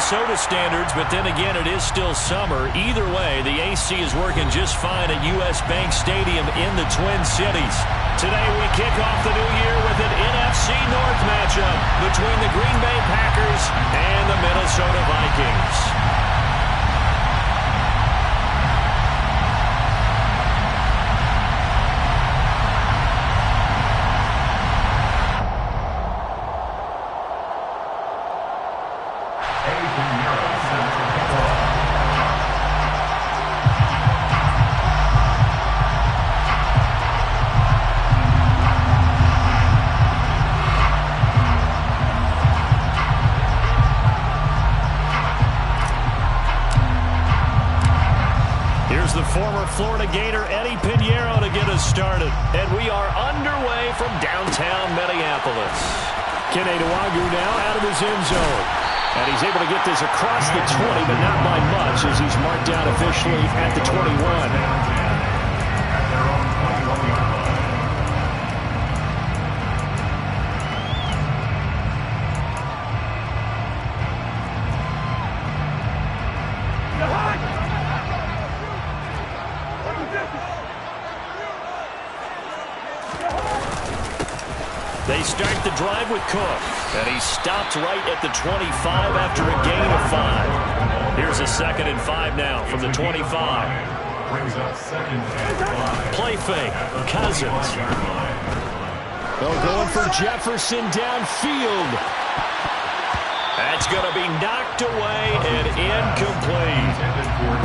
Minnesota standards, but then again, it is still summer. Either way, the AC is working just fine at U.S. Bank Stadium in the Twin Cities. Today, we kick off the new year with an NFC North matchup between the Green Bay Packers and the Minnesota Vikings. Florida Gator Eddie Pinheiro to get us started. And we are underway from downtown Minneapolis. Ken Adewagu now out of his end zone. And he's able to get this across the 20, but not by much as he's marked down officially at the 21. They start the drive with Cook, and he stopped right at the 25 after a gain of 5. Here's a 2nd and 5 now from the 25. Play fake, Cousins. They're going for Jefferson downfield. That's going to be knocked away and incomplete.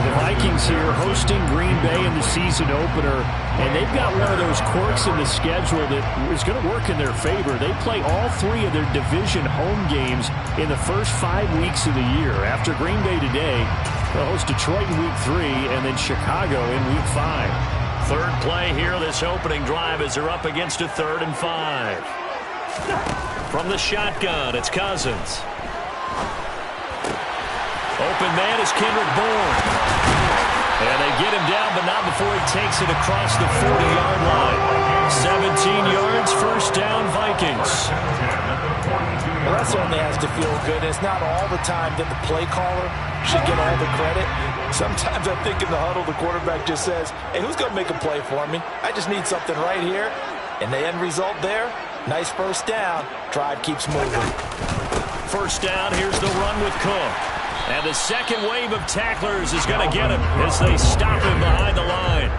The Vikings here hosting Green Bay in the season opener, and they've got one of those quirks in the schedule that is going to work in their favor. They play all 3 of their division home games in the first 5 weeks of the year. After Green Bay today, they'll host Detroit in Week 3 and then Chicago in Week 5. Third play here, this opening drive as they're up against a 3rd and 5. From the shotgun, it's Cousins. Open man is Kendrick Bourne. And they get him down, but not before he takes it across the 40-yard line. 17 yards, first down, Vikings. Well, that certainly has to feel good. It's not all the time that the play caller should get all the credit. Sometimes I think in the huddle, the quarterback just says, hey, who's going to make a play for me? I just need something right here. And the end result there, nice first down. Drive keeps moving. First down, here's the run with Cook. And the second wave of tacklers is going to get him as they stop him behind the line.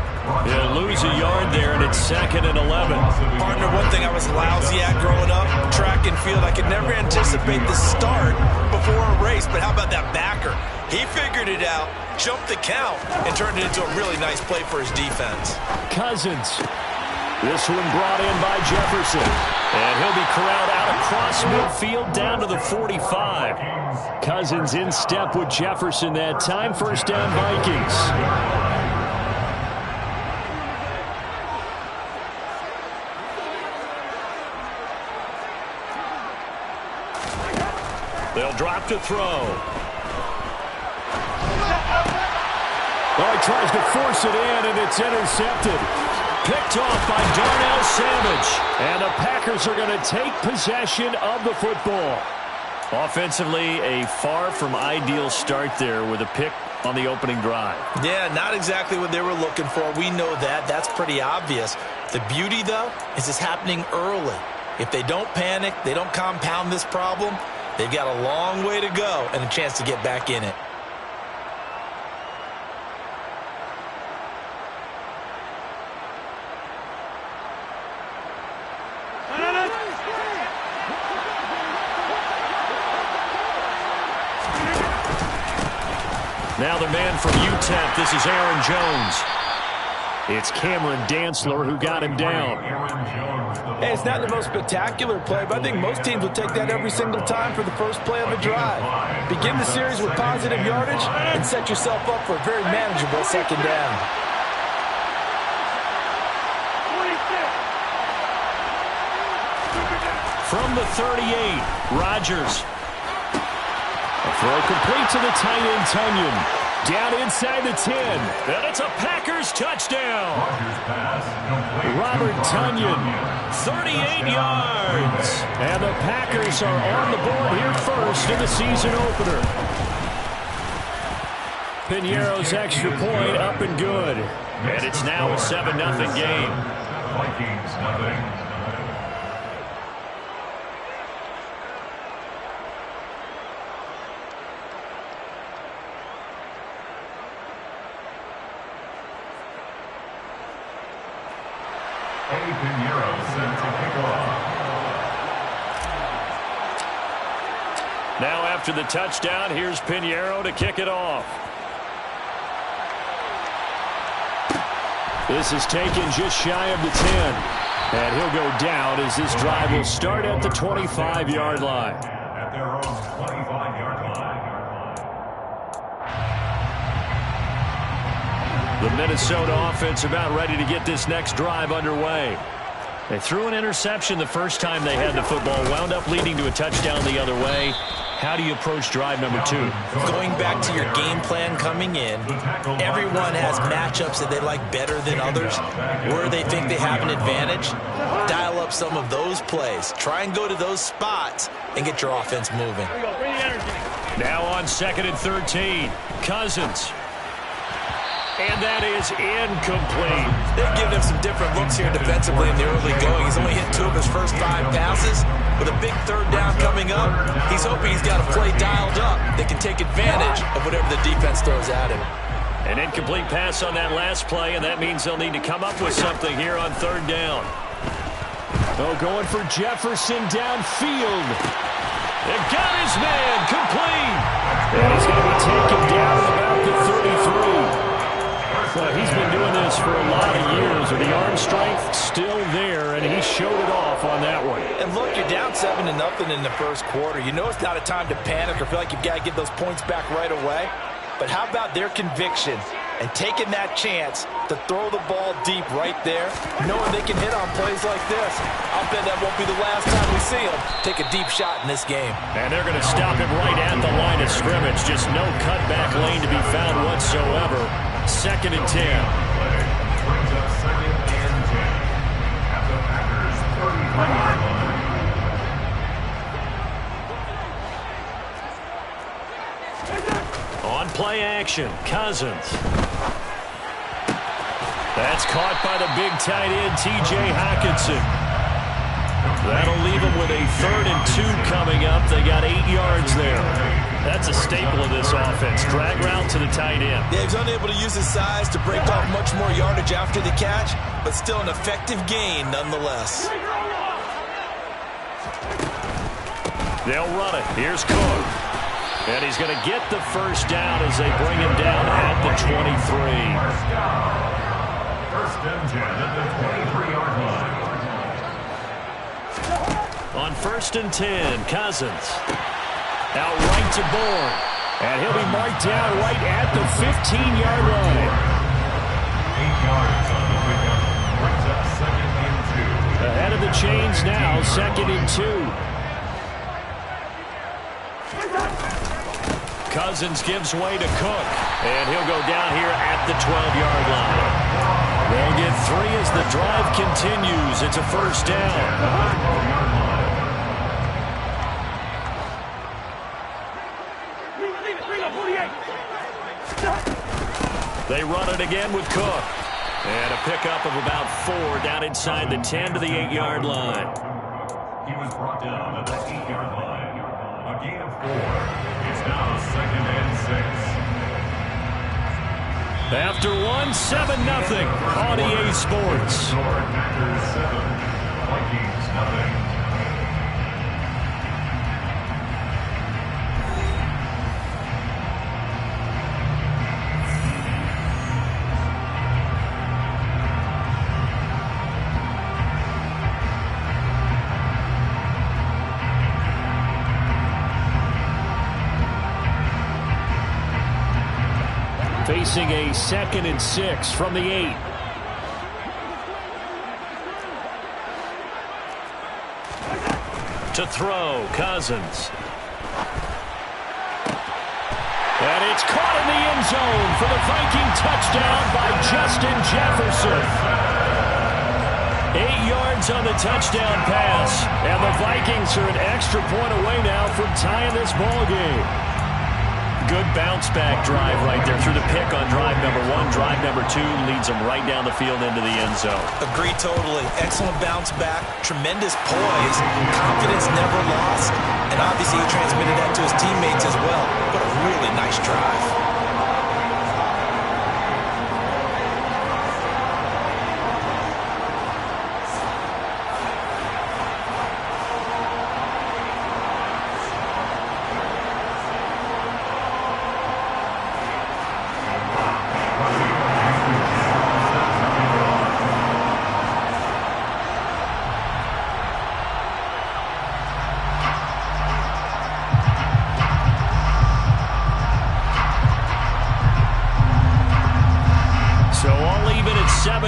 He'll lose a yard there, and it's 2nd and 11. Partner, one thing I was lousy at growing up, track and field, I could never anticipate the start before a race. But how about that backer? He figured it out, jumped the count, and turned it into a really nice play for his defense. Cousins. This one brought in by Jefferson. And he'll be corralled out across midfield down to the 45. Cousins in step with Jefferson that time. First down, Vikings. They'll drop to throw. Oh, he tries to force it in, and it's intercepted. Picked off by Darnell Savage. And the Packers are going to take possession of the football. Offensively, a far from ideal start there with a pick on the opening drive. Yeah, not exactly what they were looking for. We know that. That's pretty obvious. The beauty, though, is it's happening early. If they don't panic, they don't compound this problem, they've got a long way to go and a chance to get back in it. Now the man from UTEP, this is Aaron Jones. It's Cameron Dantzler who got him down. Hey, it's not the most spectacular play, but I think most teams will take that every single time for the first play of a drive. Begin the series with positive yardage and set yourself up for a very manageable second down. From the 38, Rodgers. A throw complete to the tight end, Tunyon. Down inside the 10. And it's a Packers touchdown. Robert Tunyon, 38 yards. And the Packers are on the board here first in the season opener. Piñeiro's extra point up and good. And it's now a 7-0 game. Vikings nothing. Piñeiro set to kick off. Now after the touchdown, here's Piñeiro to kick it off. This is taken just shy of the 10. And he'll go down as this drive will start at the 25-yard line. At their own 25-yard line. The Minnesota offense about ready to get this next drive underway. They threw an interception the first time they had the football, wound up leading to a touchdown the other way. How do you approach drive number 2? Going back to your game plan coming in, everyone has matchups that they like better than others. Where they think they have an advantage, dial up some of those plays. Try and go to those spots and get your offense moving. Now on 2nd and 13, Cousins. And that is incomplete. They've given him some different looks here defensively in the early going. He's only hit 2 of his first 5 passes. With a big 3rd down coming up, he's hoping he's got a play dialed up that can take advantage of whatever the defense throws at him. An incomplete pass on that last play, and that means they'll need to come up with something here on 3rd down. Oh, going for Jefferson downfield. They've got his man complete. And he's going to be taken down at about the 33. Well, he's been doing this for a lot of years, and the arm strength still there, and he showed it off on that one. And look, you're down 7-0 in the first quarter. You know it's not a time to panic or feel like you've got to get those points back right away. But how about their conviction and taking that chance to throw the ball deep right there, knowing they can hit on plays like this? I'll bet that won't be the last time we see them take a deep shot in this game. And they're going to stop him right at the line of scrimmage. Just no cutback lane to be found whatsoever. 2nd and 10. Brings up 2nd and 10 at the Packers 35-yard line. On play action, Cousins. That's caught by the big tight end, T.J. Hockenson. That'll leave him with a 3rd and 2 coming up. They got 8 yards there. That's a staple of this offense. Drag route to the tight end. Yeah, he's unable to use his size to break off much more yardage after the catch, but still an effective gain nonetheless. They'll run it. Here's Cook. And he's going to get the first down as they bring him down at the 23. First and 10 at the 23-yard line. On 1st and 10, Cousins. Out right to Bourne. And he'll be marked down right at the 15-yard line. 8 yards on the pickup. Brings up 2nd and 2. Ahead of the chains now, 2nd and 2. Cousins gives way to Cook. And he'll go down here at the 12-yard line. They'll get 3 as the drive continues. It's a first down. They run it again with Cook. And a pickup of about 4 down inside the 10 to the 8-yard line. He was brought down at the 8-yard line. A gain of 4. It's now 2nd and 6. After 1, 7-0 on EA Sports. Packers 7, Vikings nothing. Facing a 2nd and 6 from the 8. To throw, Cousins. And it's caught in the end zone for the Viking touchdown by Justin Jefferson. 8 yards on the touchdown pass. And the Vikings are an extra point away now from tying this ball game. good bounce-back drive right there through the pick on drive number 1. Drive number 2 leads them right down the field into the end zone. Agree totally. Excellent bounce back, tremendous poise, confidence never lost, and obviously he transmitted that to his teammates as well. What a really nice drive.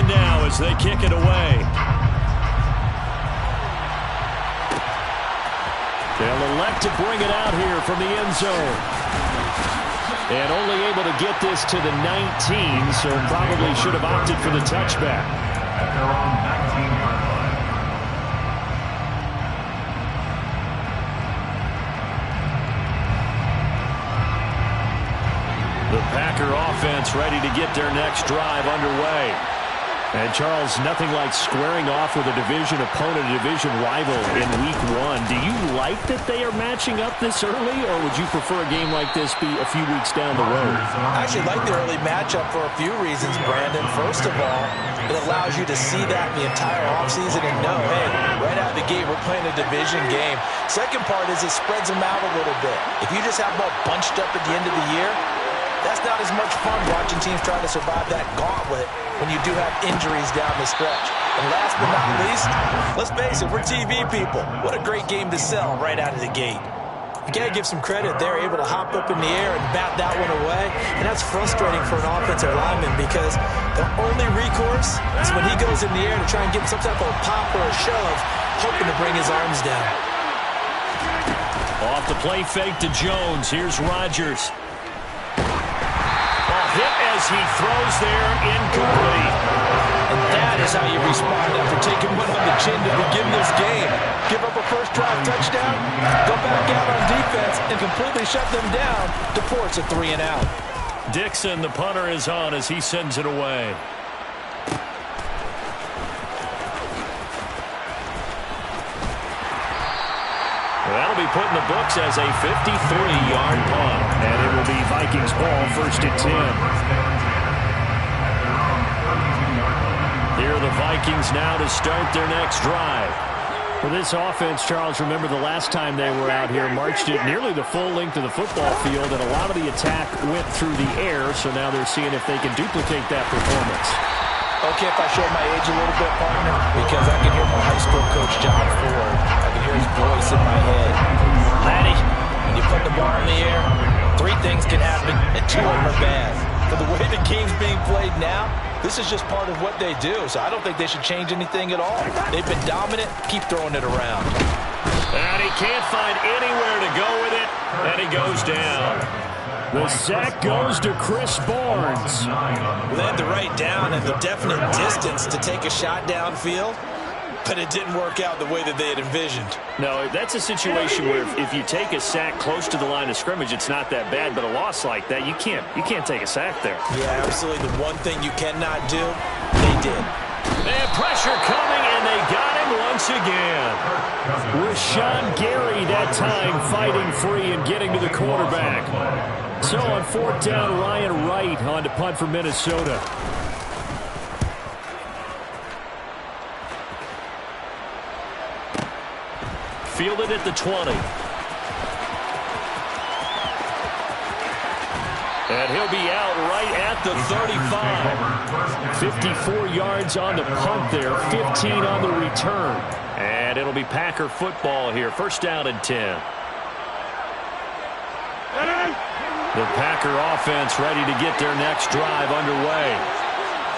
Now as they kick it away. They'll elect to bring it out here from the end zone. And only able to get this to the 19, so probably should have opted for the touchback. At their own 19-yard line. The Packer offense ready to get their next drive underway. And, Charles, nothing like squaring off with a division opponent, a division rival in Week 1. Do you like that they are matching up this early, or would you prefer a game like this be a few weeks down the road? I actually like the early matchup for a few reasons, Brandon. First of all, it allows you to see that the entire offseason and know, hey, right out of the gate, we're playing a division game. Second part is it spreads them out a little bit. If you just have them all bunched up at the end of the year, that's not as much fun watching teams try to survive that gauntlet when you do have injuries down the stretch. And last but not least, let's face it, we're TV people. What a great game to sell right out of the gate. You got to give some credit. They're able to hop up in the air and bat that one away. And that's frustrating for an offensive lineman because the only recourse is when he goes in the air to try and get some type of a pop or a shove, hoping to bring his arms down. Off the play fake to Jones. Here's Rodgers. Hit as he throws there, incomplete. And that is how you respond after taking one on the chin to begin this game. Give up a first drive touchdown, go back out on defense, and completely shut them down to force a 3-and-out. Dixon, the punter, is on as he sends it away. That'll be put in the books as a 53-yard punt. And it will be Vikings ball, 1st and 10. Here are the Vikings now to start their next drive. For this offense, Charles, remember the last time they were out here, marched it nearly the full length of the football field, and a lot of the attack went through the air, so now they're seeing if they can duplicate that performance. Okay, if I show my age a little bit, partner, because I can hear my high school coach, John Ford. I can hear his voice in my head. Laddie, when you put the ball in the air, 3 things can happen, and 2 of them are bad. But the way the game's being played now, this is just part of what they do, so I don't think they should change anything at all. They've been dominant. Keep throwing it around. And he can't find anywhere to go with it, and he goes down. The sack goes to Chris Barnes. Well, they had the right down and the definite distance to take a shot downfield, but it didn't work out the way that they had envisioned. No, that's a situation where if you take a sack close to the line of scrimmage, it's not that bad, but a loss like that, you can't take a sack there. Yeah, absolutely. The one thing you cannot do, they did. And pressure coming, and they got him once again. Rashawn Gary that time fighting free and getting to the quarterback. So on 4th down, Ryan Wright on to punt for Minnesota. Fielded at the 20. And he'll be out right at the 35. 54 yards on the punt there, 15 on the return. And it'll be Packer football here, 1st down and 10. The Packer offense ready to get their next drive underway.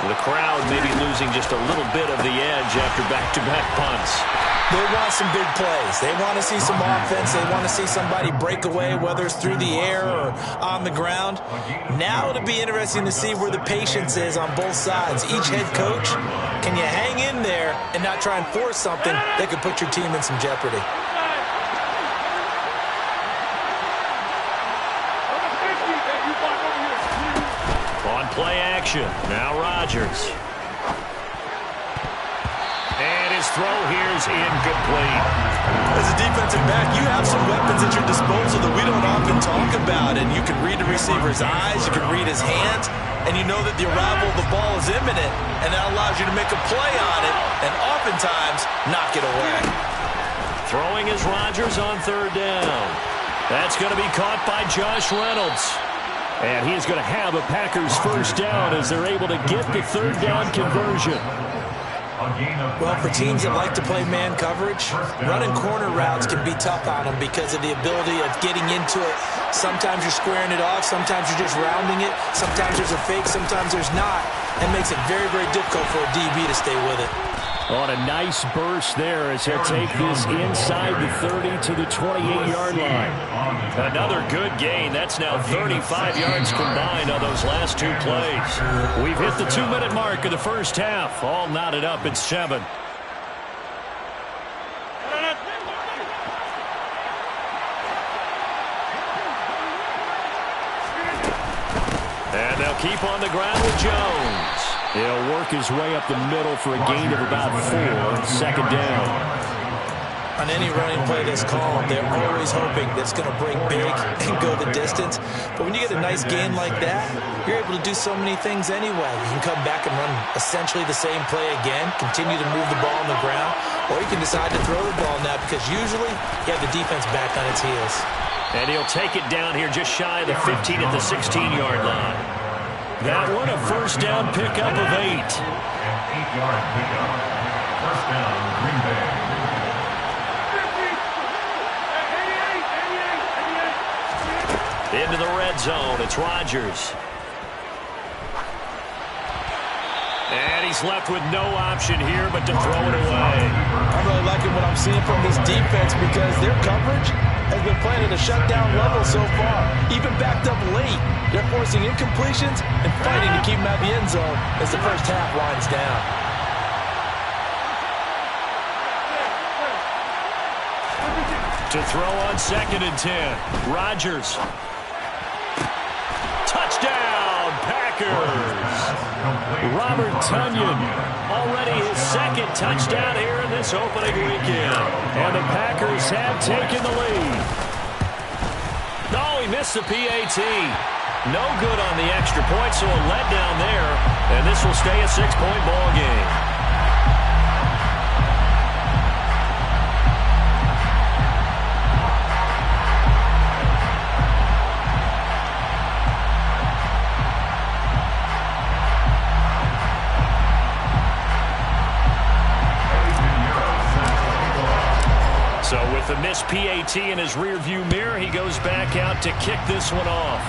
The crowd maybe losing just a little bit of the edge after back-to-back punts. They want some big plays. They want to see some offense. They want to see somebody break away, whether it's through the air or on the ground. Now it'll be interesting to see where the patience is on both sides. Each head coach, can you hang in there and not try and force something that could put your team in some jeopardy? play action. Now Rodgers. And his throw here is incomplete. As a defensive back, you have some weapons at your disposal that we don't often talk about. And you can read the receiver's eyes, you can read his hands, and you know that the arrival of the ball is imminent, and that allows you to make a play on it and oftentimes knock it away. Throwing is Rodgers on third down. That's going to be caught by Josh Reynolds. And he is going to have a Packers first down as they're able to get the third down conversion. Well, for teams that like to play man coverage, running corner routes can be tough on them because of the ability of getting into it. Sometimes you're squaring it off. Sometimes you're just rounding it. Sometimes there's a fake. Sometimes there's not. It makes it very, very difficult for a DB to stay with it. On a nice burst there as he'll take this inside the 30 to the 28-yard line. Another good gain. That's now 35 yards combined on those last two plays. We've hit the 2-minute mark of the first half. All knotted up at 7. And they'll keep on the ground with Jones. He'll work his way up the middle for a gain of about 4. Second down. On any running play that's called, they're always hoping that's going to break big and go the distance. But when you get a nice gain like that, you're able to do so many things anyway. You can come back and run essentially the same play again, continue to move the ball on the ground, or you can decide to throw the ball now because usually you have the defense back on its heels. And he'll take it down here just shy of the 15 at the 16-yard line. That one a first down pickup of 8. An 8-yard pickup. First down, Green Bay. Into the red zone. It's Rodgers. And he's left with no option here but to throw it away. I'm really liking what I'm seeing from this defense because their coverage has been playing at a shutdown level so far. Even backed up late, they're forcing incompletions and fighting to keep them out of the end zone as the first half winds down. To throw on 2nd and 10. Rodgers. Touchdown, Packers. Robert Tonyan. Already his 2nd touchdown here in this opening weekend. And the Packers have taken the lead. No, he missed the PAT. No good on the extra point, so a letdown there. And this will stay a 6-point ball game. So with the missed PAT in his rearview mirror, he goes back out to kick this one off.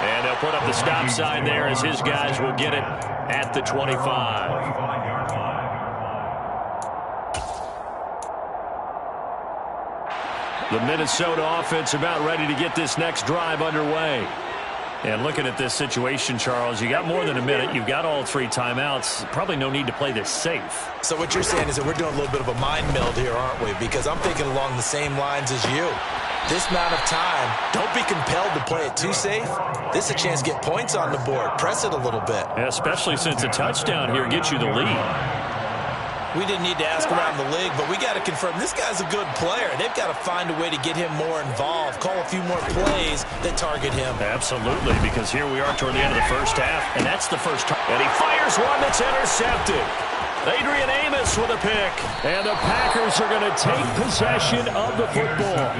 And they'll put up the stop sign there as his guys will get it at the 25. The Minnesota offense about ready to get this next drive underway. And looking at this situation, Charles, you got more than a minute. You've got all 3 timeouts. Probably no need to play this safe. So what you're saying is that we're doing a little bit of a mind meld here, aren't we? Because I'm thinking along the same lines as you. This amount of time, don't be compelled to play it too safe. This is a chance to get points on the board. Press it a little bit. Yeah, especially since a touchdown here gets you the lead. We didn't need to ask around the league, but we got to confirm this guy's a good player. They've got to find a way to get him more involved, call a few more plays that target him. Absolutely, because here we are toward the end of the first half, and that's the first time. And he fires one that's intercepted. Adrian Amos with a pick. And the Packers are going to take possession of the football.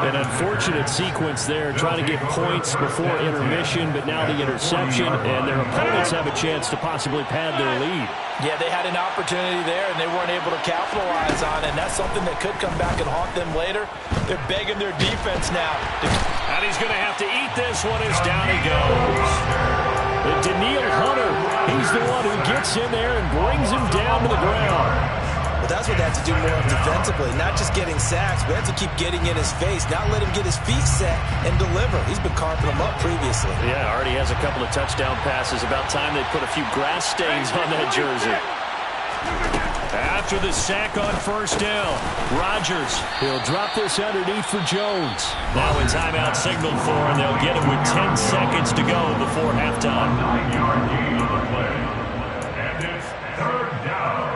An unfortunate sequence there, trying to get points before intermission, but now the interception, and their opponents have a chance to possibly pad their lead. Yeah, they had an opportunity there, and they weren't able to capitalize on it, and that's something that could come back and haunt them later. They're begging their defense now. And he's going to have to eat this one as down he goes. And Daniil Hunter, he's the one who gets in there and brings him down to the ground. Well, that's what they have to do more of defensively, not just getting sacks, but have to keep getting in his face, not let him get his feet set and deliver. He's been carping them up previously. Yeah, already has a couple of touchdown passes. About time they put a few grass stains on that jersey. After the sack on first down, Rodgers, he'll drop this underneath for Jones. Now a timeout signaled for, and they'll get it with 10 seconds to go before halftime. 9-yard gain on the play. And it's third down.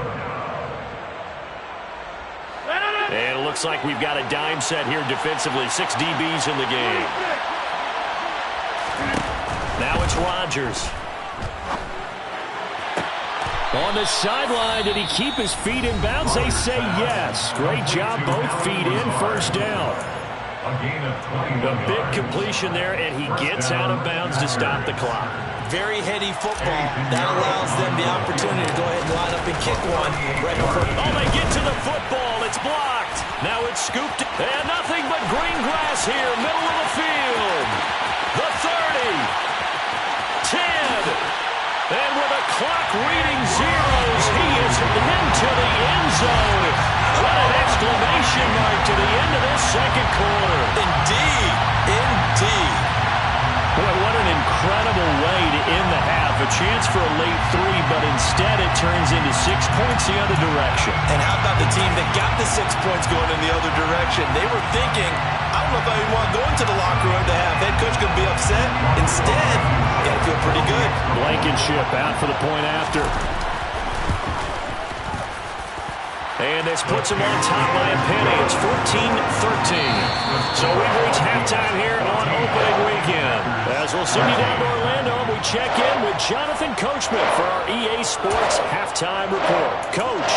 And it looks like we've got a dime set here defensively. 6 DBs in the game. Now it's Rodgers. On the sideline, did he keep his feet in bounds? They say yes. Great job, both feet in, first down. A gain of 21 A big completion there, and he gets out of bounds to stop the clock. Very heady football. That allows them the opportunity to go ahead and line up and kick one right before. Oh, they get to the football. It's blocked. Now it's scooped. And nothing but green grass here, middle of the field. The 30. 10. And with a clock reading zeros, he is into the end zone. What an exclamation mark to the end of this second quarter. Indeed. Indeed. Boy, what an incredible way to end the half. A chance for a late 3, but instead it turns into 6 points the other direction. And how about the team that got the 6 points going in the other direction? They were thinking, I don't know if I even want to go into the locker room at the half. Head coach could be upset. Instead, got to feel pretty good. Blankenship out for the point after. And this puts him on top by a penny. It's 14-13. So we've reached halftime here on opening weekend. As we'll send you down to Orlando, we check in with Jonathan Coachman for our EA Sports Halftime Report. Coach.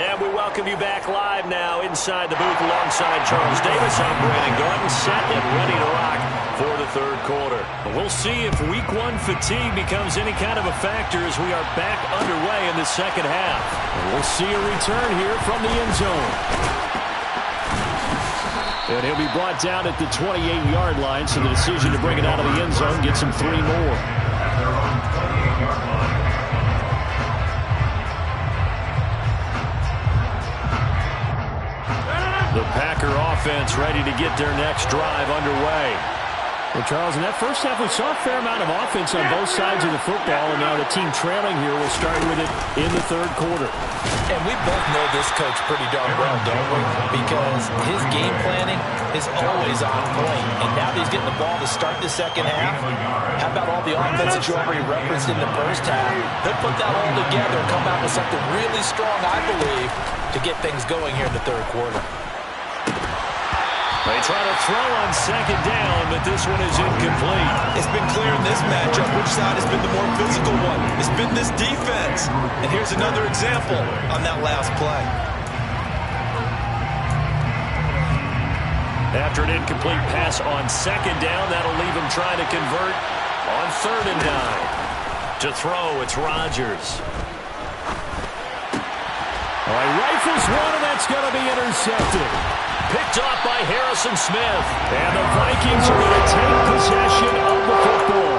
And we welcome you back live now inside the booth alongside Charles Davis. I'm Brandon Gordon, set and ready to rock for the third quarter. But we'll see if week 1 fatigue becomes any kind of a factor as we are back underway in the second half. And we'll see a return here from the end zone. And he'll be brought down at the 28-yard line, so the decision to bring it out of the end zone gets him 3 more. at their own 28-yard line. The Packer offense ready to get their next drive underway. Well, Charles, in that first half, we saw a fair amount of offense on both sides of the football, and now the team trailing here will start with it in the third quarter. And we both know this coach pretty darn well, don't we? Because his game planning is always on point. And now that he's getting the ball to start the second half, how about all the offense that you already referenced in the first half? He'll put that all together and come out with something really strong, I believe, to get things going here in the third quarter. They try to throw on second down, but this one is incomplete. It's been clear in this matchup which side has been the more physical one. It's been this defense. And here's another example on that last play. After an incomplete pass on second down, that'll leave him trying to convert on 3rd and 9. To throw, it's Rodgers. All right, rifles one, and that's going to be intercepted. Picked off by Harrison Smith. And the Vikings are going to take possession of the football.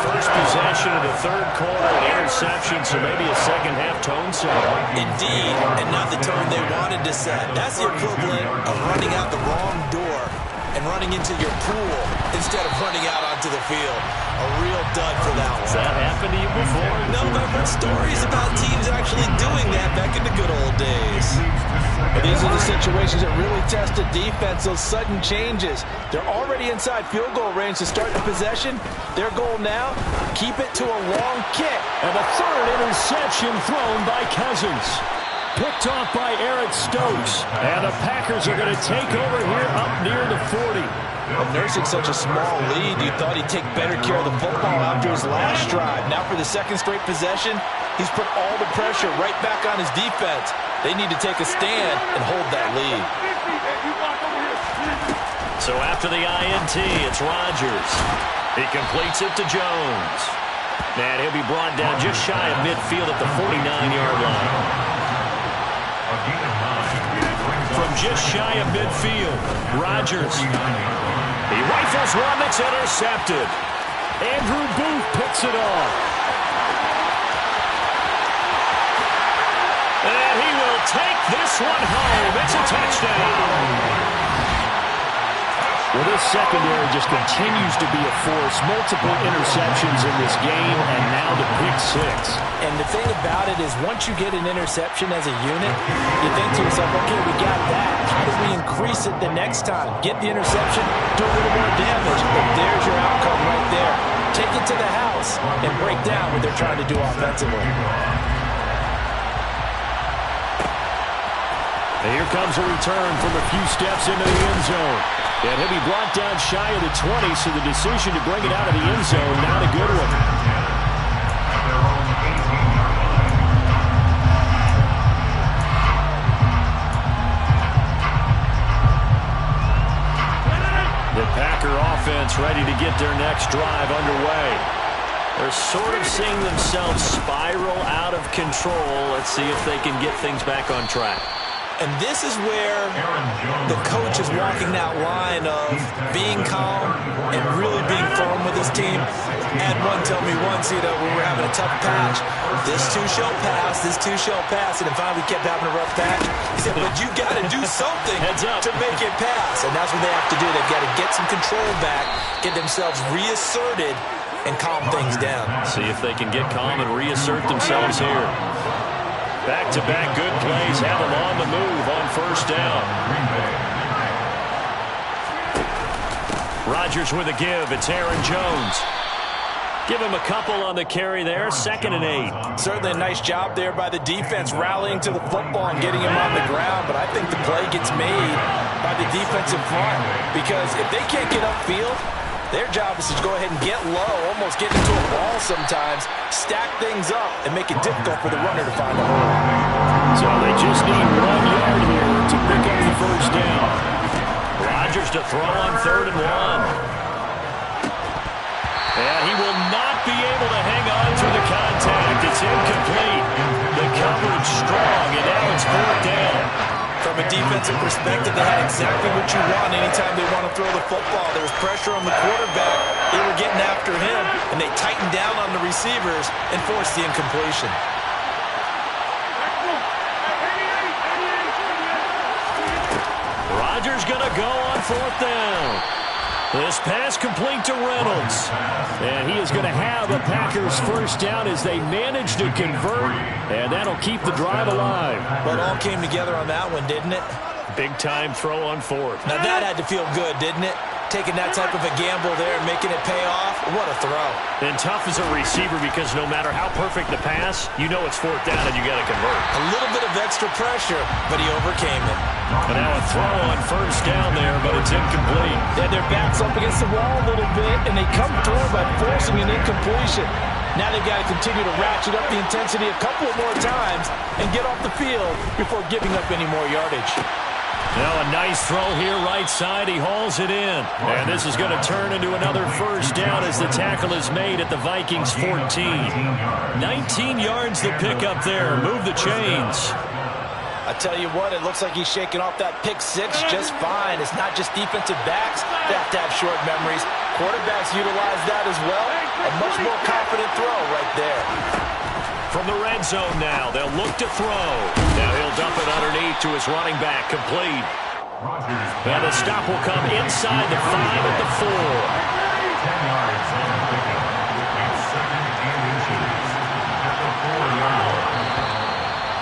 First possession of the third quarter, an interception, so maybe a second-half tone setter. Indeed, and not the tone they wanted to set. That's the equivalent of running out the wrong door and running into your pool instead of running out onto the field. A real dud for that one. Has that happened to you before? No, but I've heard stories about teams actually doing that back in the good old days. But these are the situations that really test a defense, those sudden changes. They're already inside field goal range to start the possession. Their goal now, keep it to a long kick. And the third interception thrown by Cousins. Picked off by Eric Stokes. And the Packers are going to take over here up near the 40. Well, nursing such a small lead, you thought he'd take better care of the football after his last drive. Now for the second straight possession, he's put all the pressure right back on his defense. They need to take a stand and hold that lead. So after the INT, it's Rodgers. He completes it to Jones. And he'll be brought down just shy of midfield at the 49-yard line. From just shy of midfield, Rodgers. He rifles one that's intercepted. Andrew Booth picks it off. And he will take this one home. It's a touchdown. Well, this secondary just continues to be a force. Multiple interceptions in this game, and now the pick six. And the thing about it is once you get an interception as a unit, you think to yourself, okay, we got that. How do we increase it the next time? Get the interception, do a little more damage. But there's your outcome right there. Take it to the house and break down what they're trying to do offensively. And here comes a return from a few steps into the end zone. And he'll be brought down shy of the 20, so the decision to bring it out of the end zone, not a good one. The Packer offense ready to get their next drive underway. They're sort of seeing themselves spiral out of control. Let's see if they can get things back on track. And this is where the coach is walking that line of being calm and really being firm with his team. Had one tell me once, when we were having a tough patch, this too shall pass, this too shall pass. And then finally we kept having a rough patch. He said, but you got to do something to make it pass. And that's what they have to do. They've got to get some control back, get themselves reasserted, and calm things down. See if they can get calm and reassert themselves here. Back-to-back good plays have them on the move on first down. Rodgers with a give. It's Aaron Jones. Give him a couple on the carry there. 2nd and 8. Certainly a nice job there by the defense rallying to the football and getting him on the ground. But I think the play gets made by the defensive front. Because if they can't get upfield, their job is to go ahead and get low, almost get into a ball sometimes, stack things up, and make it difficult for the runner to find a hole. So they just need 1 yard here to pick up the first down. Rodgers to throw on 3rd and 1. And he will not be able to hang on through the contact. It's incomplete. The coverage strong, and now it's 4th down. From a defensive perspective, they had exactly what you want anytime they want to throw the football. There was pressure on the quarterback. They were getting after him, and they tightened down on the receivers and forced the incompletion. Rodgers going to go on 4th down. This pass complete to Reynolds. And he is going to have a Packers first down as they manage to convert. And that'll keep the drive alive. Well, it all came together on that one, didn't it? Big-time throw on 4th. Now that had to feel good, didn't it? Taking that type of a gamble there and making it pay off. What a throw. And tough as a receiver because no matter how perfect the pass, you know it's 4th down and you got to convert. A little bit of extra pressure, but he overcame it. And now a throw on first down there, but it's incomplete. Yeah, their back's up against the wall a little bit, and they come through by forcing an incompletion. Now they've got to continue to ratchet up the intensity a couple more times and get off the field before giving up any more yardage. Now a nice throw here right side. He hauls it in. And this is going to turn into another first down as the tackle is made at the Vikings 14. 19 yards to pick up there. Move the chains. I tell you what, it looks like he's shaking off that pick six just fine. It's not just defensive backs that have to have short memories. Quarterbacks utilize that as well. A much more confident throw right there. From the red zone now, they'll look to throw. Now he'll dump it underneath to his running back, complete. And the stop will come inside the 5 at the 4. 10 yards on the pickup. It's 2nd and inches at the 4-yard line.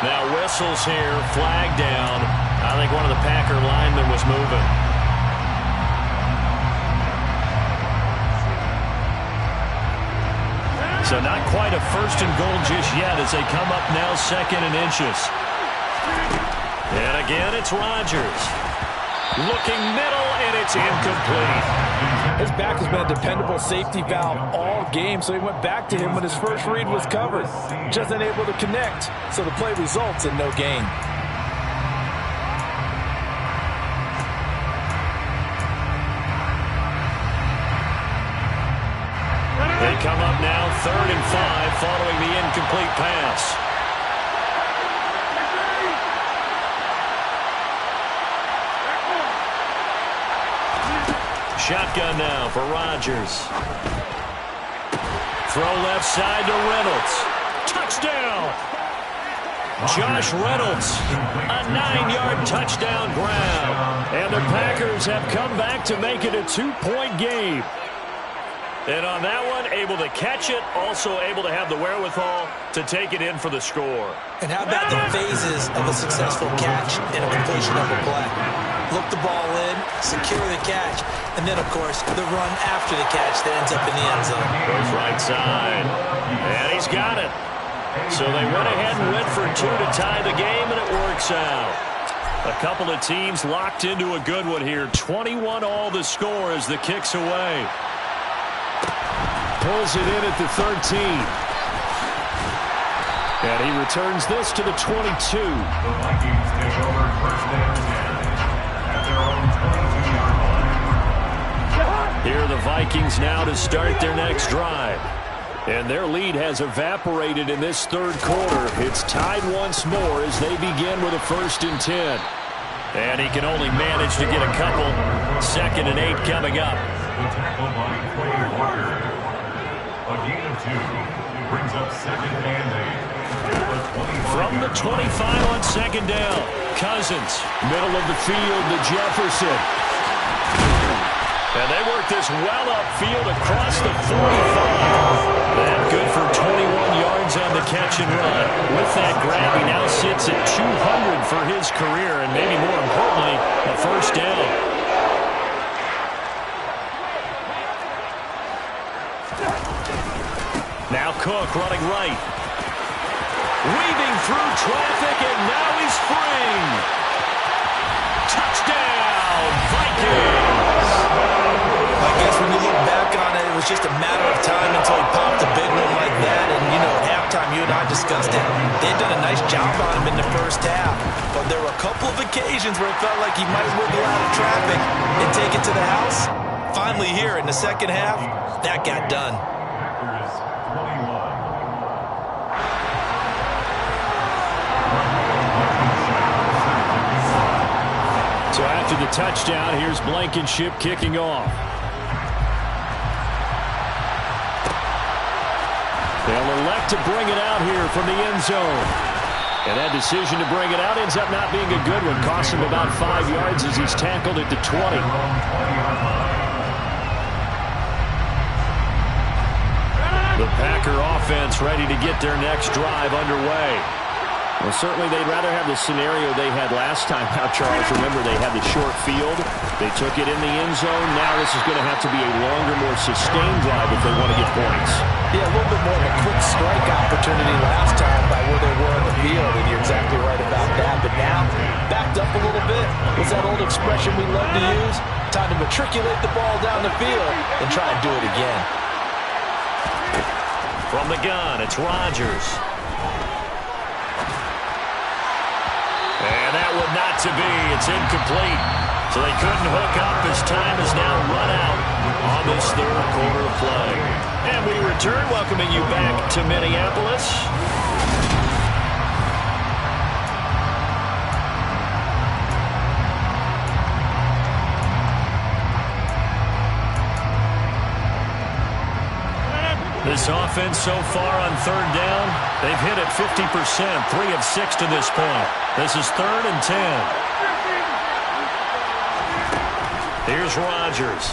Now whistles here, flag down. I think one of the Packer linemen was moving. So not quite a 1st and goal just yet as they come up now 2nd and inches. And again, it's Rodgers. Looking middle, and it's incomplete. His back has been a dependable safety valve all game, so he went back to him when his first read was covered. Just unable to connect, so the play results in no gain. They come up now 3rd and 5 following the incomplete pass. Shotgun now for Rodgers. Throw left side to Reynolds. Touchdown! Josh Reynolds, a 9-yard touchdown grab. And the Packers have come back to make it a 2-point game. And on that one, able to catch it, also able to have the wherewithal to take it in for the score. And how about the phases of a successful catch and a completion of a play? Look the ball in, secure the catch, and then, of course, the run after the catch that ends up in the end zone. Goes right side, and he's got it. So they went ahead and went for 2 to tie the game, and it works out. A couple of teams locked into a good one here. 21 all the score as the kick's away. Pulls it in at the 13. And he returns this to the 22. The Vikings take over first and 10 at their own 22-yard line. Here are the Vikings now to start their next drive. And their lead has evaporated in this third quarter. It's tied once more as they begin with a 1st and 10. And he can only manage to get a couple. 2nd and 8 coming up. The tackle by Quay Walker. A gain of 2 brings up 2nd and 8. From the 25 on 2nd down. Cousins, middle of the field to Jefferson. And they work this well upfield across the 45. That good for 21 yards on the catch and run. With that grab, he now sits at 200 for his career, and maybe more importantly, a 1st down. Now Cook running right. Weaving through traffic, and now he's free. Touchdown, Vikings! I guess when you look back on it, it was just a matter of time until he popped a big one like that. And, you know, at halftime, you and I discussed it. They'd done a nice job on him in the first half. But there were a couple of occasions where it felt like he might wiggle out of traffic and take it to the house. Finally here in the second half, that got done. Packers 21. So after the touchdown, here's Blankenship kicking off. They'll elect to bring it out here from the end zone. And that decision to bring it out ends up not being a good one. Costs him about 5 yards as he's tackled at the 20. The Packer offense ready to get their next drive underway. Well, certainly they'd rather have the scenario they had last time out, Charles. Remember, they had the short field. They took it in the end zone. Now this is going to have to be a longer, more sustained drive if they want to get points. Yeah, a little bit more of a quick strike opportunity last time by where they were on the field, and you're exactly right about that. But now, backed up a little bit. What's that old expression we love to use? Time to matriculate the ball down the field and try and do it again. From the gun, it's Rodgers. And that one not to be. It's incomplete. So they couldn't hook up as time is now run out on this third quarter play. And we return, welcoming you back to Minneapolis. This offense so far on 3rd down, they've hit it 50%, 3 of 6 to this point. This is 3rd and 10. Here's Rodgers.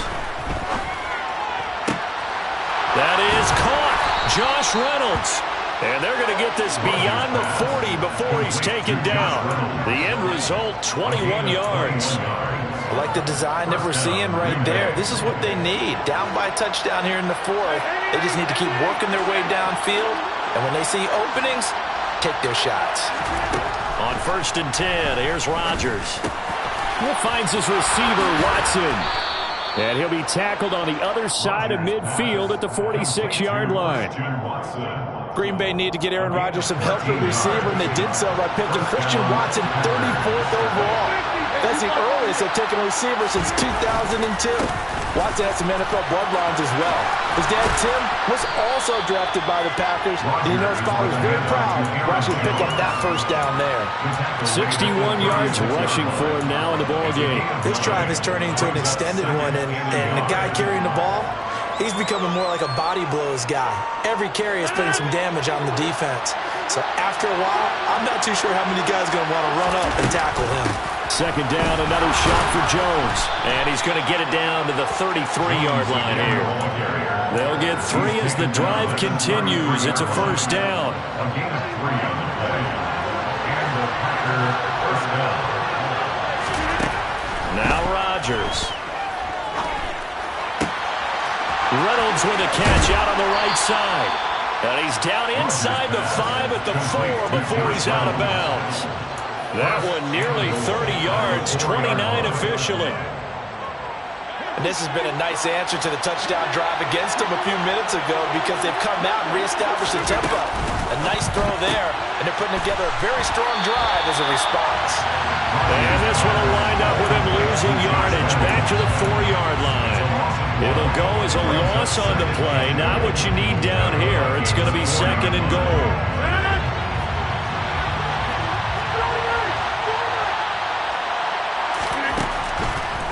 That is caught. Josh Reynolds. And they're going to get this beyond the 40 before he's taken down. The end result, 21 yards. I like the design that we're seeing right there. This is what they need. Down by a touchdown here in the 4th. They just need to keep working their way downfield. And when they see openings, take their shots. On 1st and 10, here's Rodgers. He finds his receiver, Watson. And he'll be tackled on the other side of midfield at the 46-yard line. Green Bay need to get Aaron Rodgers some help at receiver, and they did so by picking Christian Watson 34th overall. That's the earliest they've taken a receiver since 2002. Watson has some NFL bloodlines as well. His dad, Tim, was also drafted by the Packers, and you know his father was very proud to actually pick up that 1st down there. 61 yards rushing for him now in the ball game. This drive is turning into an extended one, and the guy carrying the ball, he's becoming more like a body blows guy. Every carry is putting some damage on the defense. So after a while, I'm not too sure how many guys are going to want to run up and tackle him. Second down, another shot for Jones. And he's going to get it down to the 33-yard line here. They'll get 3 as the drive continues. It's a first down. Now Rodgers. Reynolds with a catch out on the right side. And he's down inside the 5 at the 4 before he's out of bounds. That one nearly 30 yards, 29 officially. And this has been a nice answer to the touchdown drive against them a few minutes ago because they've come out and reestablished the tempo. A nice throw there, and they're putting together a very strong drive as a response. And this one will wind up with him losing yardage back to the 4-yard line. It'll go as a loss on the play, not what you need down here. It's going to be second and goal.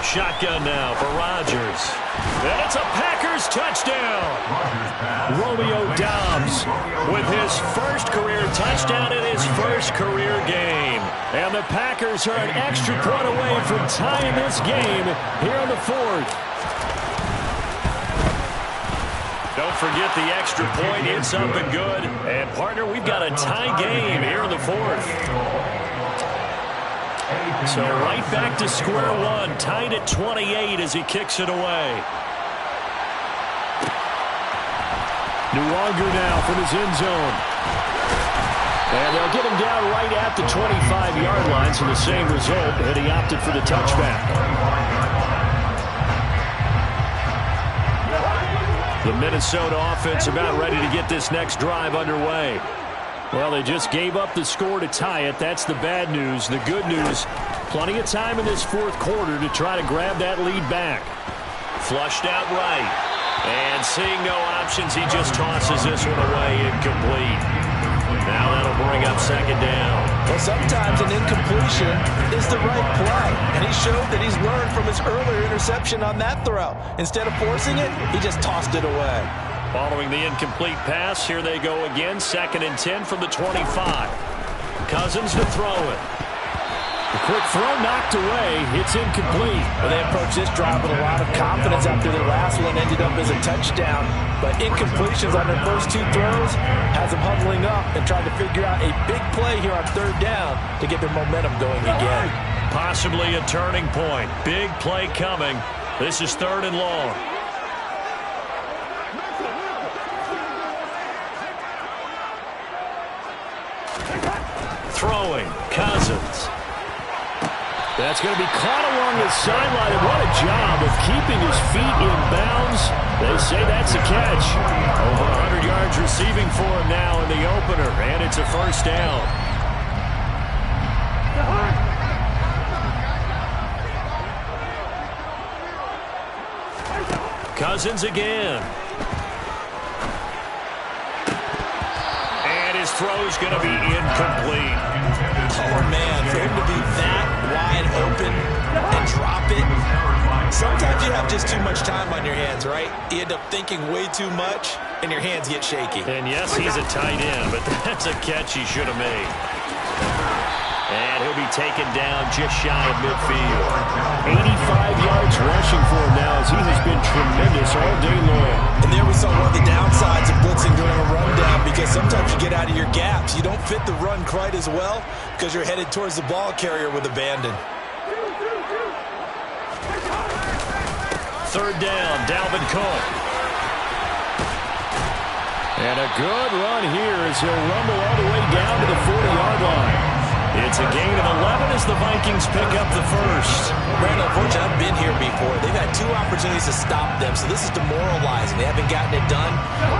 Shotgun now for Rodgers. And it's a Packers touchdown. Romeo Doubs with his first career touchdown in his first career game. And the Packers are an extra point away from tying this game here in the 4th. Don't forget the extra point in something good. And, partner, we've got a tie game here in the 4th. So right back to square one, tied at 28 as he kicks it away. Nwangu now from his end zone. And they'll get him down right at the 25-yard line, so the same result, and he opted for the touchback. The Minnesota offense about ready to get this next drive underway. Well, they just gave up the score to tie it. That's the bad news. The good news, plenty of time in this 4th quarter to try to grab that lead back. Flushed out right. And seeing no options, he just tosses this one away incomplete. Now that'll bring up second down. Well, sometimes an incompletion is the right play. And he showed that he's learned from his earlier interception on that throw. Instead of forcing it, he just tossed it away. Following the incomplete pass, here they go again. 2nd and 10 from the 25. Cousins to throw it. The quick throw knocked away. It's incomplete. Well, they approached this drive with a lot of confidence after their last one ended up as a touchdown. But incompletions on their first 2 throws has them huddling up and trying to figure out a big play here on 3rd down to get their momentum going again. Possibly a turning point. Big play coming. This is 3rd and long. Throwing, Cousins. That's going to be caught along the sideline, and what a job of keeping his feet in bounds. They say that's a catch. Over 100 yards receiving for him now in the opener, and it's a first down. Cousins again. His throw's going to be incomplete. Oh, man, for him to be that wide open and drop it. Sometimes you have just too much time on your hands, right? You end up thinking way too much, and your hands get shaky. And, yes, he's a tight end, but that's a catch he should have made. And he'll be taken down just shy of midfield. 85 yards rushing for him now as he has been tremendous all day long. And there we saw one of the downsides of blitzing during a rundown because sometimes you get out of your gaps. You don't fit the run quite as well because you're headed towards the ball carrier with abandon. 3rd down, Dalvin Cook. And a good run here as he'll rumble all the way down to the 40-yard line. It's a gain of 11 as the Vikings pick up the first. Brandon, unfortunately, I've been here before. They've had 2 opportunities to stop them, so this is demoralizing. They haven't gotten it done.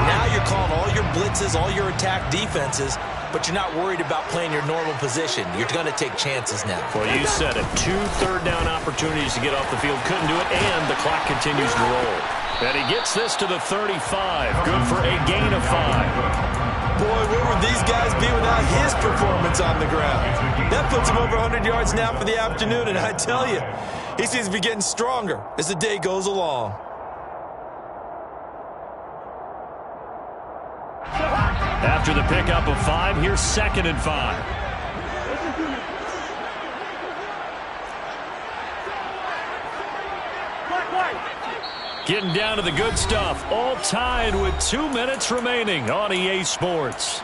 Now you're calling all your blitzes, all your attack defenses, but you're not worried about playing your normal position. You're going to take chances now. Well, you said it. 2 third-down opportunities to get off the field. Couldn't do it, and the clock continues to roll. And he gets this to the 35. Good for a gain of 5. Boy, where would these guys be without his performance on the ground? That puts him over 100 yards now for the afternoon, and I tell you, he seems to be getting stronger as the day goes along. After the pickup of 5, here's 2nd and 5. Getting down to the good stuff. All tied with 2 minutes remaining on EA Sports.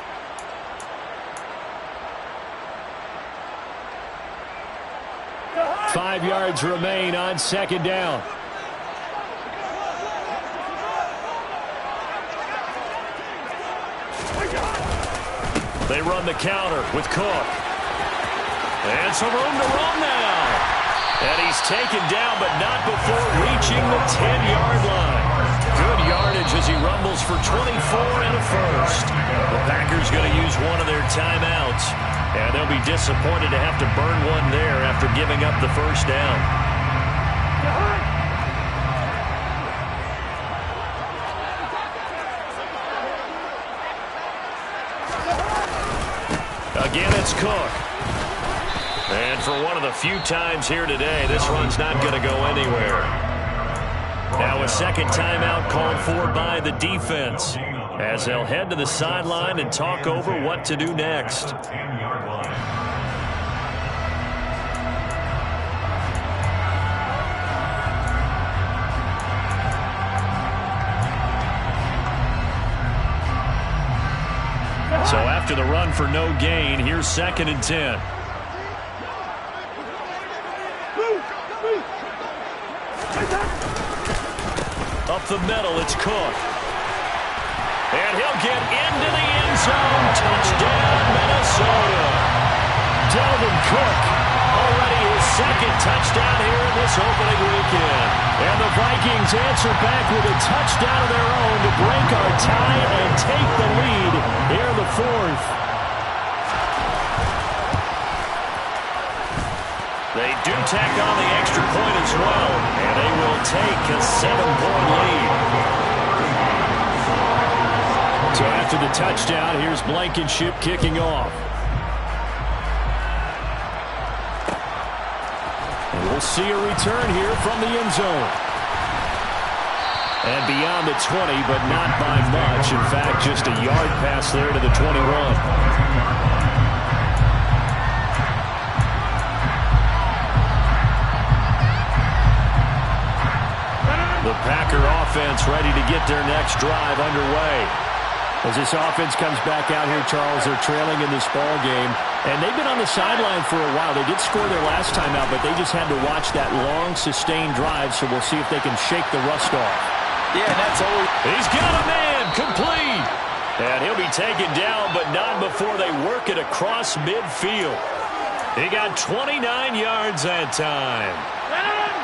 Five yards remain on 2nd down. They run the counter with Cook. And some room to run now. And he's taken down, but not before reaching the 10-yard line. Good yardage as he rumbles for 24 and a first. The Packers going to use one of their timeouts. And they'll be disappointed to have to burn one there after giving up the first down. Again, it's Cook. And for one of the few times here today, this run's not going to go anywhere. Now a second timeout called for by the defense as they'll head to the sideline and talk over what to do next. So after the run for no gain, here's 2nd and 10. Up the middle, it's Cook. And he'll get into the end zone. Touchdown, Minnesota. Dalvin Cook, already his 2nd touchdown here in this opening weekend. And the Vikings answer back with a touchdown of their own to break our tie and take the lead here in the 4th. They do tack on the extra point as well, and they will take a 7-point lead. So after the touchdown, here's Blankenship kicking off. And we'll see a return here from the end zone. And beyond the 20, but not by much. In fact, just a yard pass there to the 21. The Packer offense ready to get their next drive underway. As this offense comes back out here, Charles, they're trailing in this ball game. And they've been on the sideline for a while. They did score their last time out, but they just had to watch that long, sustained drive. So we'll see if they can shake the rust off. Yeah, that's always... He's got a man, complete. And he'll be taken down, but not before they work it across midfield. He got 29 yards that time.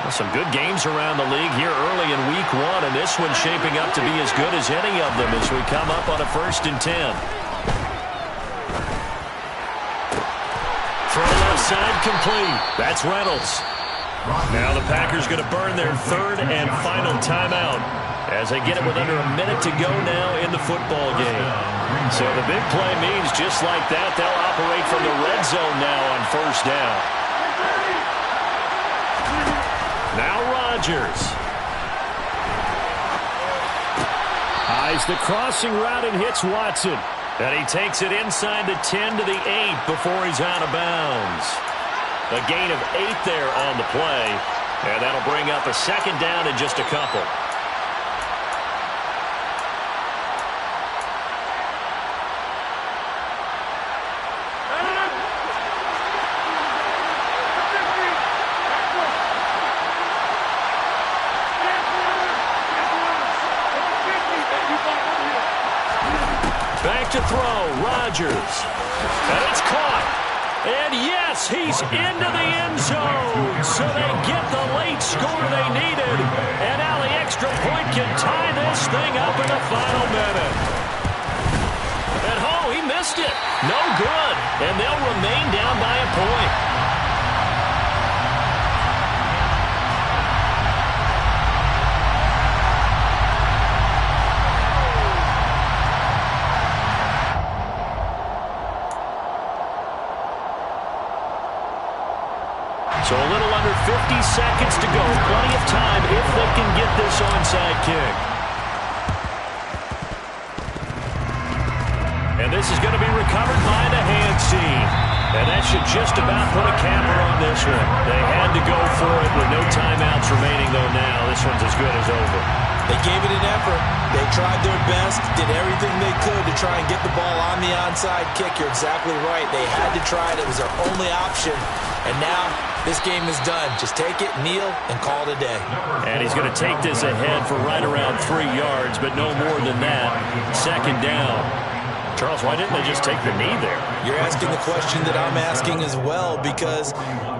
Some good games around the league here early in week 1, and this one's shaping up to be as good as any of them as we come up on a 1st and 10. Throw left side complete. That's Reynolds. Now the Packers going to burn their 3rd and final timeout as they get it with under a minute to go now in the football game. So the big play means just like that, they'll operate from the red zone now on 1st down. Now Rodgers. Eyes the crossing route and hits Watson. And he takes it inside the 10 to the 8 before he's out of bounds. A gain of 8 there on the play. And that'll bring up a 2nd down in just a couple. Back to throw, Rodgers. And it's caught. And yes, he's into the end zone. So they get the late score they needed. And now the extra point can tie this thing up in the final minute. And oh, he missed it. No good. And they'll remain down by a point. So a little under 50 seconds to go. Plenty of time if they can get this onside kick. And And this is going to be recovered by the hands team. And that should just about put a capper on this one. They had to go for it with no timeouts remaining, though now this one's as good as over. They gave it an effort. They tried their best, did everything they could to try and get the ball on the onside kick. You're exactly right. They had to try it. It was their only option. And now this game is done. Just take it, kneel, and call it a day. And he's going to take this ahead for right around 3 yards, but no more than that. Second down. Charles, why didn't they just take the knee there? You're asking the question that I'm asking as well, because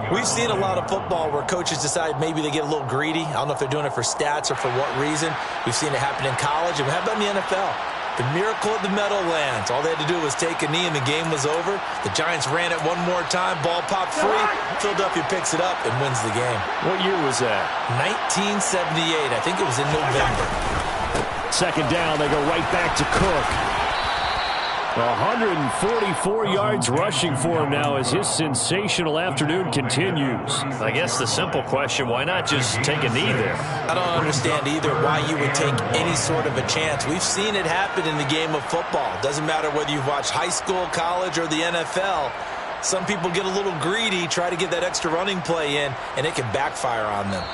we've seen a lot of football where coaches decide maybe they get a little greedy. I don't know if they're doing it for stats or for what reason. We've seen it happen in college, and how about in the NFL? The miracle at the Meadowlands. All they had to do was take a knee, and the game was over. The Giants ran it one more time. Ball popped free. Philadelphia picks it up and wins the game. What year was that? 1978. I think it was in November. Second down, they go right back to Cook. 144 yards rushing for him now as his sensational afternoon continues. I guess the simple question, why not just take a knee there? I don't understand either why you would take any sort of a chance. We've seen it happen in the game of football. Doesn't matter whether you've watched high school, college, or the NFL. Some people get a little greedy, try to get that extra running play in, and it can backfire on them.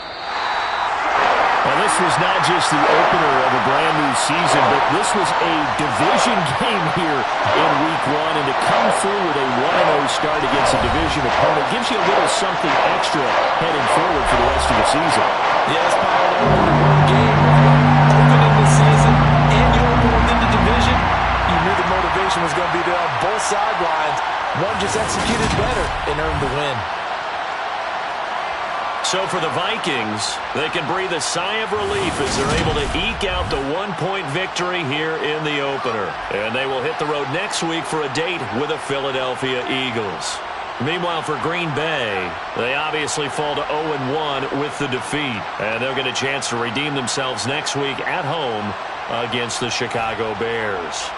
Well, this was not just the opener of a brand-new season, but this was a division game here in Week 1, and to come through with a 1-0 start against a division opponent gives you a little something extra heading forward for the rest of the season. Yes, Paul, one game, opening the season, and you're going into division. You knew the motivation was going to be there on both sidelines. One just executed better and earned the win. So for the Vikings, they can breathe a sigh of relief as they're able to eke out the one-point victory here in the opener. And they will hit the road next week for a date with the Philadelphia Eagles. Meanwhile, for Green Bay, they obviously fall to 0-1 with the defeat. And they'll get a chance to redeem themselves next week at home against the Chicago Bears.